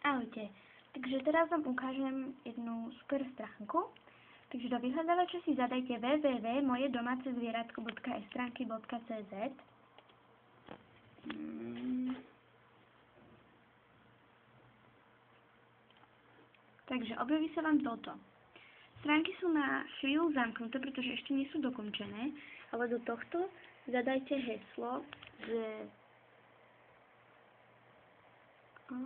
Ahojte. Takže teraz vám ukážem jednu super stránku. Takže do vyhľadávača si zadajte www.mojedomácezvieratko.stránky.cz. Takže objaví sa vám toto. Stránky sú na chvíľu zamknuté, pretože ešte nie sú dokončené, ale do tohto zadajte heslo z 50,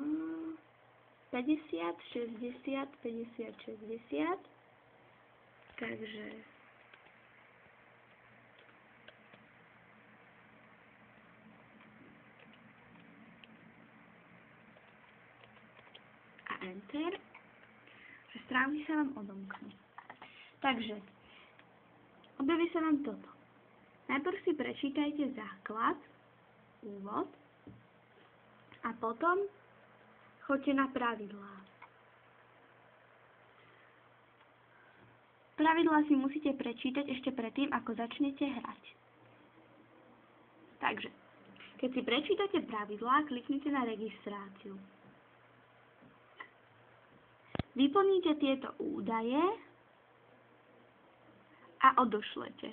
60, 50, 60. Takže a enter. Že stránky sa vám odomknú. Takže objaví sa vám toto. Najprv si prečítajte základ, úvod a potom choďte na pravidlá. Pravidlá si musíte prečítať ešte predtým, ako začnete hrať. Takže, keď si prečítate pravidlá, kliknite na registráciu. Vyplníte tieto údaje a odošlete.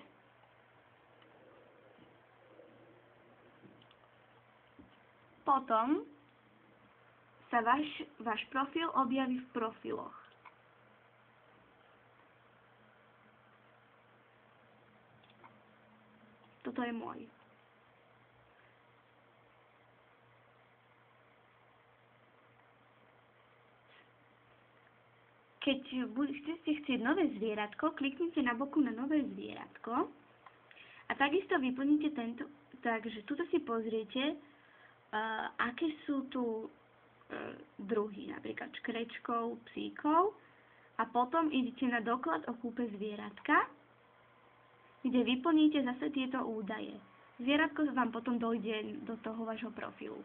Potom sa váš profil objaví v profiloch. Toto je môj. Keď chcete chcieť nové zvieratko, kliknite na boku na nové zvieratko a takisto vyplníte tento. Takže tuto si pozriete, aké sú tu druhy, napríklad škrečkov, psíkov, a potom idete na doklad o kúpe zvieratka, kde vyplníte zase tieto údaje. Zvieratko vám potom dojde do toho vášho profilu.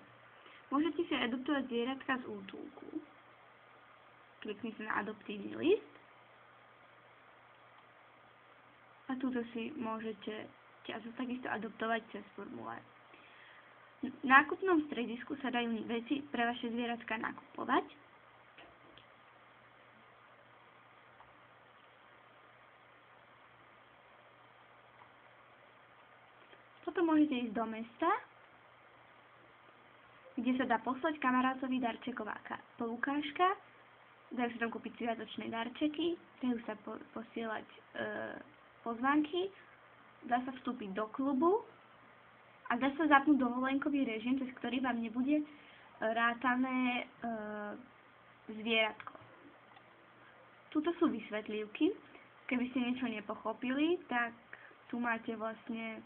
Môžete si adoptovať zvieratka z útulku. Kliknite na adoptívny list a tuto si môžete takisto adoptovať cez formulár. V nákupnom stredisku sa dajú veci pre vaše zvieratka nakupovať. Potom môžete ísť do mesta, kde sa dá poslať kamarátovi darčeková poukážka. Dajú sa tam kúpiť sviatočné darčeky, dajú sa posielať pozvánky, dá sa vstúpiť do klubu a dá sa zapnúť dovolenkový režim, cez ktorý vám nebude rátané zvieratko. Tuto sú vysvetlivky. Keby ste niečo nepochopili, tak tu máte vlastne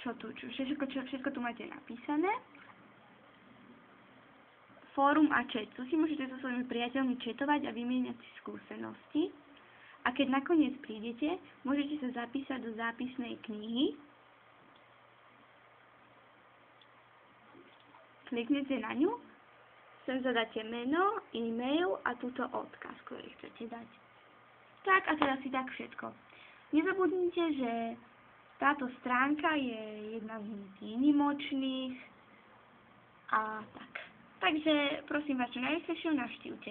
všetko tu máte napísané. Fórum a chat. Tu si môžete so svojimi priateľmi chatovať a vymieňať si skúsenosti. A keď nakoniec prídete, môžete sa zapísať do zápisnej knihy. Kliknete na ňu, sem zadáte meno, e-mail a túto odkaz, ktorý chcete dať. Tak a teraz si tak všetko. Nezabudnite, že táto stránka je jedna z výnimočných a tak. Takže prosím vás, čo najrychlejšie navštívte.